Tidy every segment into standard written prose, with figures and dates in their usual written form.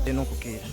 Enokukira.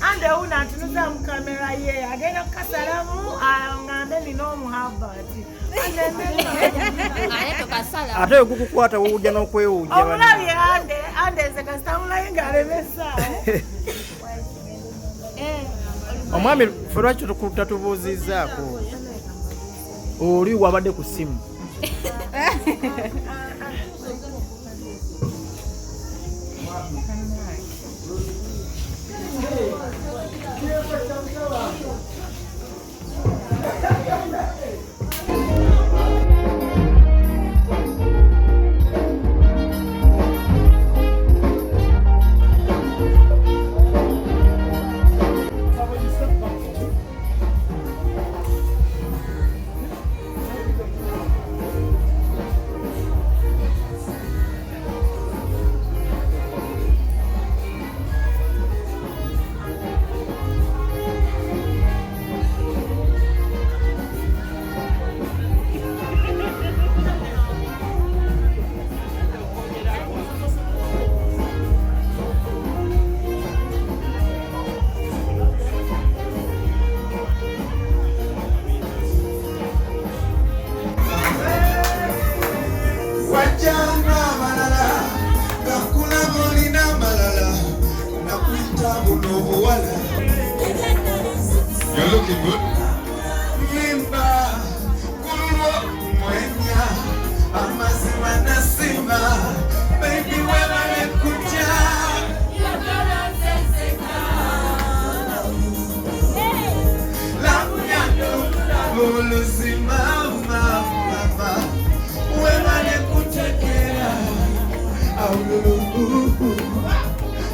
Ande una tunuza mkamera ye agenda kasalamu ngambe nino muhabati ande kasala ate okukukwata wujja n'okwewujja omulabi ande ze kastamula ingalemesa omwami ffe lwaki tatubuuzizzaako oli wabadde ku ssimu wajjanga amalala ngakula mulina amalala nakwita buno obuwala. You're looking good. Mimba kululwo mwenya amazima nasima baby webale kujja Uluzima mama wemane kutekera aululu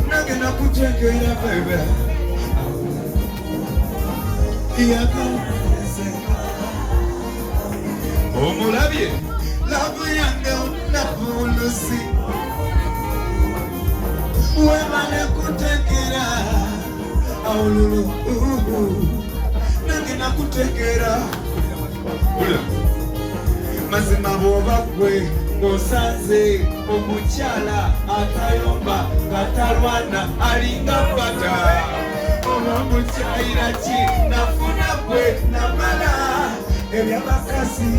nagena kutekera baby iyakazeka omulabye labu yange unabuluzi wemane kutekera aululu nagena kutekera mazima bwoba gwe ng'osanze omukyala atayomba ngatalwana alinga bata oba mukyayira ki nafuna gwe namala ebyabakazi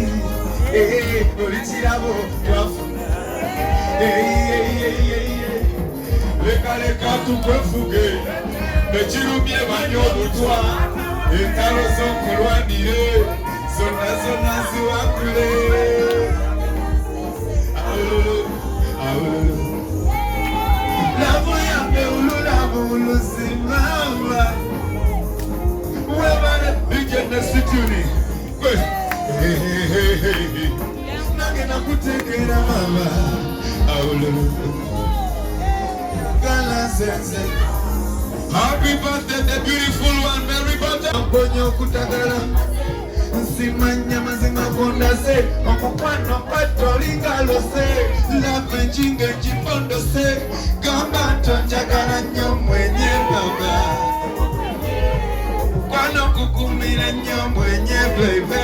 oli kirabo twafuna leka tukwefuge ekirumye banya obutwa entalo z'okulwanire zonna ziwakule lavu yange ululavu uluzimama webale bigende situni nange nakutegera mama aululu galazenze. Happy birthday, the beautiful one, Mary Bata. Mbonyo kutagala nsimanya mazima kondase omukwano patolinga lose lave njinga ekipondo se gamba tonjagala nnyo mwenye baba kwano kukumira nnyo mwenye bebe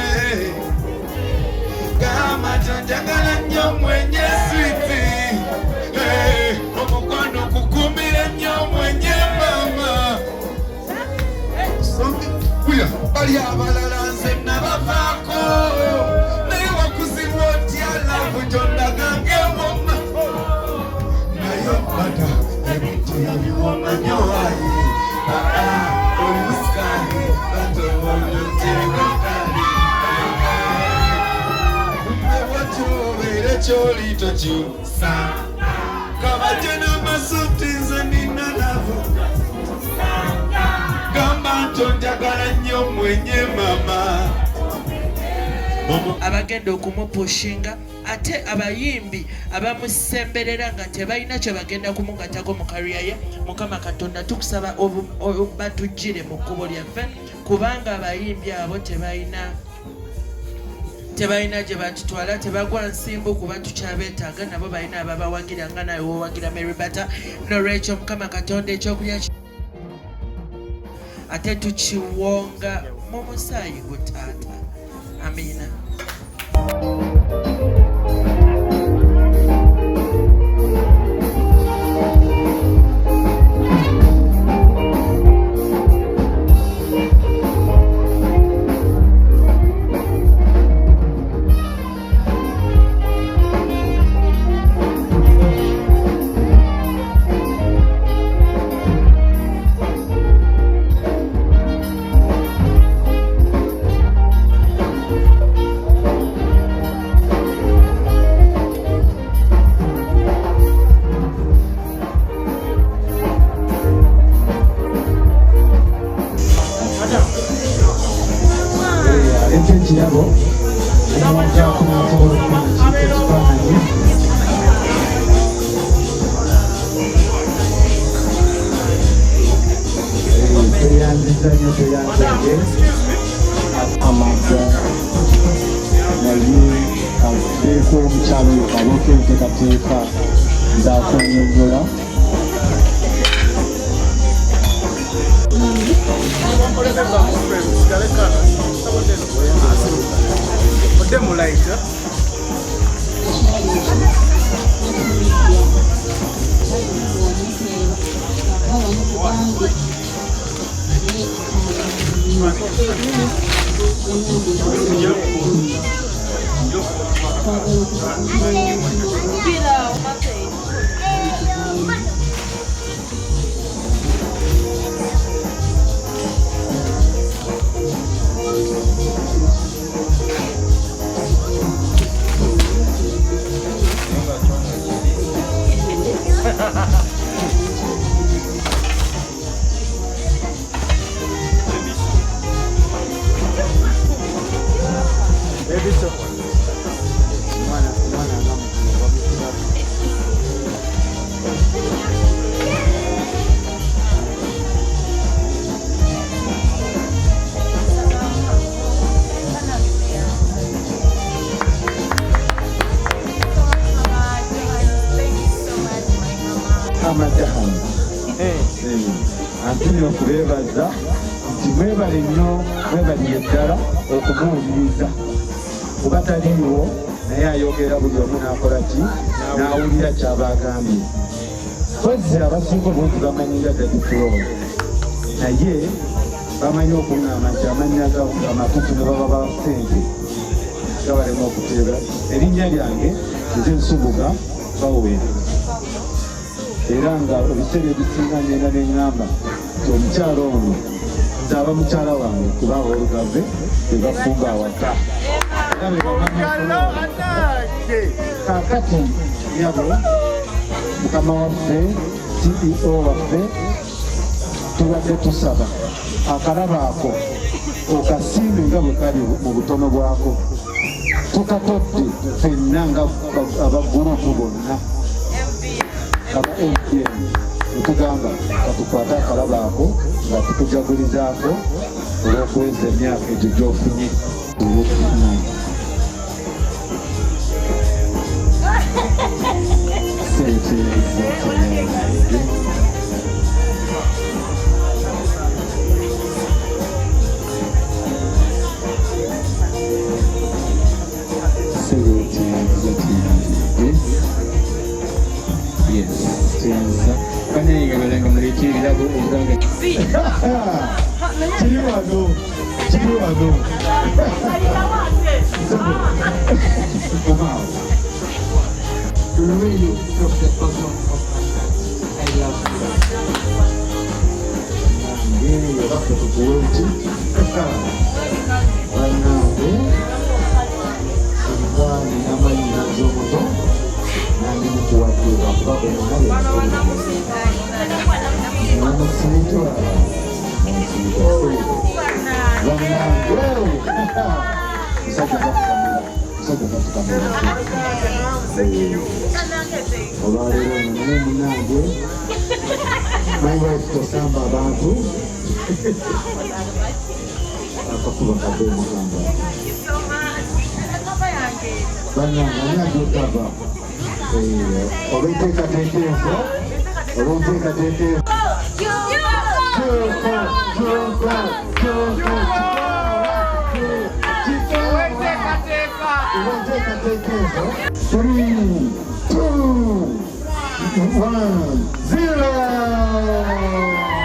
gamba tonjagala nnyo mwenye switi omukwano kukumira nnyo mwenye mama kuya bali abalala nze nabavaako naye wakuzimu otya lavu gyondagange woma naye bata ebitya biwoma nnyo ayi olusikali batoolyotekakali ewatyobeere kyoli tokyusa kabate n'amasuti nze nina lavu gamba ntonjagala nnyo mwenye mama abagenda okumupushinga ate abayimbi abamusemberera nga tebalina kye bagenda kumugatako mu kariya ye. Mukama Katonda tukusaba batugire mu kkubo lyaffe kubanga abayimbi abo tebalina gye batutwala tebagwa nsimbu kuba tukyabeetaaga nabo balina ababawagira nga nawe wowagira Mary Bata n'olwekyo Mukama Katonda ekyokulya ate tukiwonga mu musaayi gutaata. Amina. amatahamu antini okubeebaza nti mwebale nnyo mwebaliye ddala okumuwuliriza kuba taliiwo naye ayogera buli omu n'akola ki n'awulira kyabagambye kozzi abasinga obungi bamanyira dadifuloo naye bamanyi okuŋŋamba nti amannya amatuufu ne baba ba ssente gabalema okuteeba erinnya lyange nze Nsubuga Bbawe era nga ebiseera ebisinga ngenda neŋŋamba nti omukyala ono nze aba mukyala wange kuba olugave bebafumba awaka kakati yabo mukama waffe CEO waffe tubadde tusaba akalaba ako okasiime nga bwe kali mu butono bwako tukatodde ffenna nga abagurupu bonna aba MPN netugamba katukwate akalaba ako nga tukujagulizaako olw'okuweza emyaka egyo gy'ofunye olw'okufunanye Really from the bottom of my heart, I love my wife to samba abantu akakuba kabwe mugamba bana nani adotaba oluteka tetezo Three, two, 1, 0.